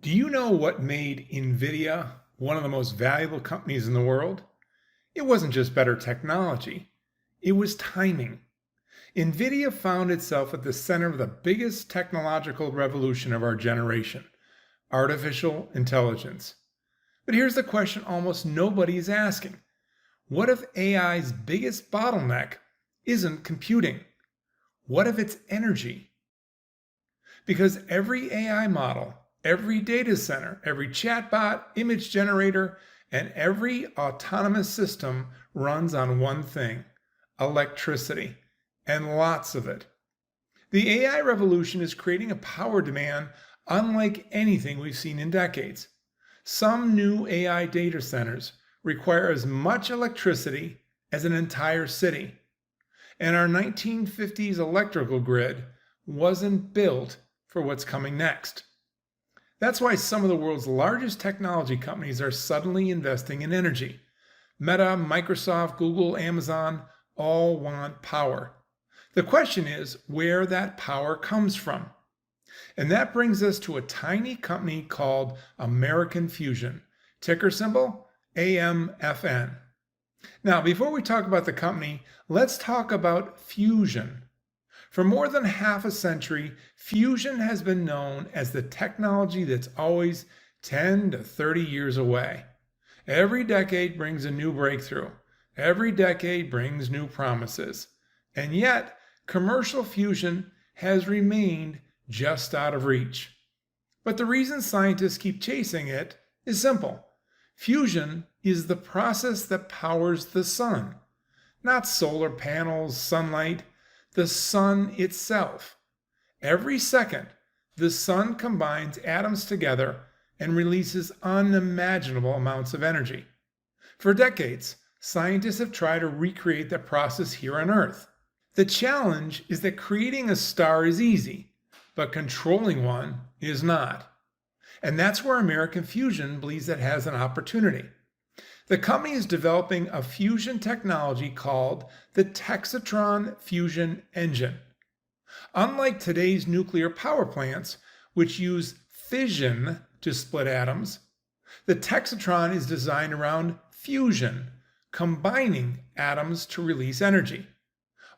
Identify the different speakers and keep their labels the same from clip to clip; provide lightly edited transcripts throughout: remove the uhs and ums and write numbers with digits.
Speaker 1: Do you know what made NVIDIA one of the most valuable companies in the world? It wasn't just better technology, it was timing. NVIDIA found itself at the center of the biggest technological revolution of our generation, artificial intelligence. But here's the question almost nobody is asking. What if AI's biggest bottleneck isn't computing? What if it's energy? Because every AI model, every data center, every chatbot, image generator, and every autonomous system runs on one thing: electricity, and lots of it. The AI revolution is creating a power demand unlike anything we've seen in decades. Some new AI data centers require as much electricity as an entire city. And our 1950s electrical grid wasn't built for what's coming next. That's why some of the world's largest technology companies are suddenly investing in energy. Meta, Microsoft, Google, Amazon all want power. The question is where that power comes from. And that brings us to a tiny company called American Fusion, ticker symbol AMFN. Now, before we talk about the company, let's talk about fusion. For more than half a century, fusion has been known as the technology that's always 10 to 30 years away. Every decade brings a new breakthrough. Every decade brings new promises. And yet, commercial fusion has remained just out of reach. But the reason scientists keep chasing it is simple. Fusion is the process that powers the sun, not solar panels, sunlight, the sun itself. Every second, the sun combines atoms together and releases unimaginable amounts of energy. For decades, scientists have tried to recreate that process here on Earth. The challenge is that creating a star is easy, but controlling one is not. And that's where American Fusion believes it has an opportunity. The company is developing a fusion technology called the Texatron Fusion Engine. Unlike today's nuclear power plants, which use fission to split atoms, the Texatron is designed around fusion, combining atoms to release energy.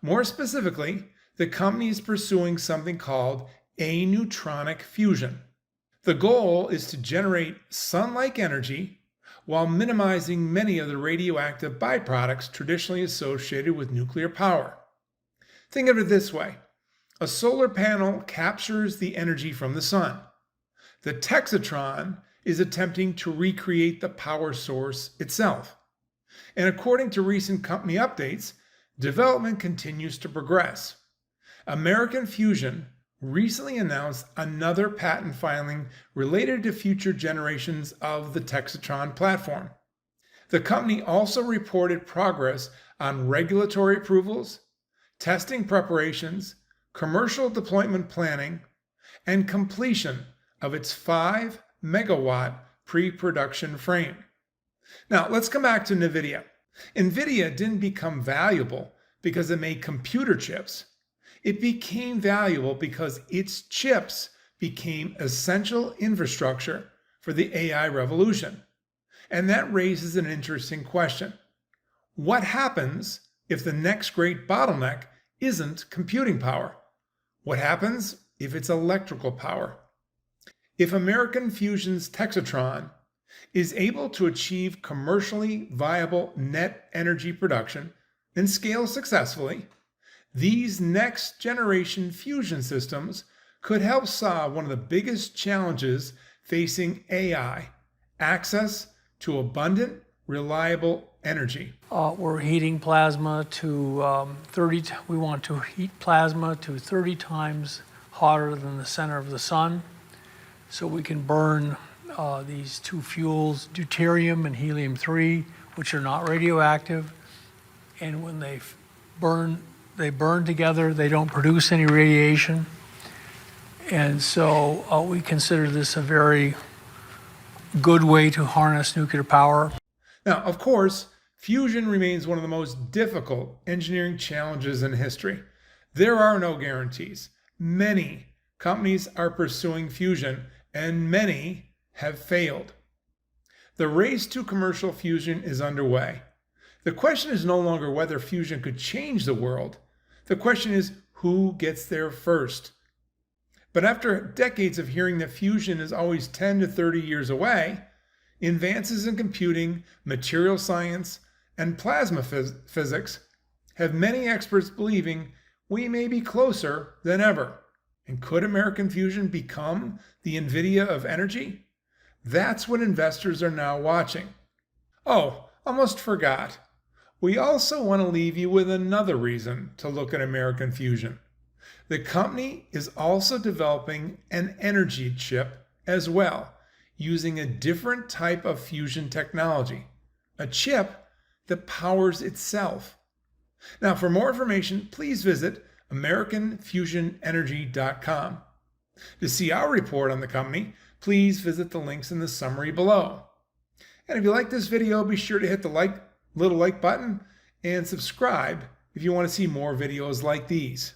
Speaker 1: More specifically, the company is pursuing something called aneutronic fusion. The goal is to generate sun-like energy while minimizing many of the radioactive byproducts traditionally associated with nuclear power. Think of it this way. A solar panel captures the energy from the sun. The Texatron is attempting to recreate the power source itself. And according to recent company updates, development continues to progress. American Fusion recently announced another patent filing related to future generations of the Texatron platform. The company also reported progress on regulatory approvals, testing preparations, commercial deployment planning, and completion of its 5 megawatt pre-production frame. Now, let's come back to NVIDIA. NVIDIA didn't become valuable because it made computer chips. It became valuable because its chips became essential infrastructure for the AI revolution. And that raises an interesting question. What happens if the next great bottleneck isn't computing power? What happens if it's electrical power? If American Fusion's Texatron is able to achieve commercially viable net energy production and scale successfully, these next generation fusion systems could help solve one of the biggest challenges facing AI: access to abundant, reliable energy.
Speaker 2: We're heating plasma to we want to heat plasma to 30 times hotter than the center of the sun, so we can burn these two fuels, deuterium and helium-3, which are not radioactive. And when they burn together, they don't produce any radiation. And so we consider this a very good way to harness nuclear power.
Speaker 1: Now, of course, fusion remains one of the most difficult engineering challenges in history. There are no guarantees. Many companies are pursuing fusion, and many have failed. The race to commercial fusion is underway. The question is no longer whether fusion could change the world. The question is who gets there first. But after decades of hearing that fusion is always 10 to 30 years away, advances in computing, material science, and plasma physics have many experts believing we may be closer than ever. And could American Fusion become the NVIDIA of energy? That's what investors are now watching. Oh, almost forgot. We also want to leave you with another reason to look at American Fusion. The company is also developing an energy chip as well, using a different type of fusion technology, a chip that powers itself. Now, for more information, please visit AmericanFusionEnergy.com. To see our report on the company, please visit the links in the summary below. And if you like this video, be sure to hit the little like button and subscribe if you want to see more videos like these.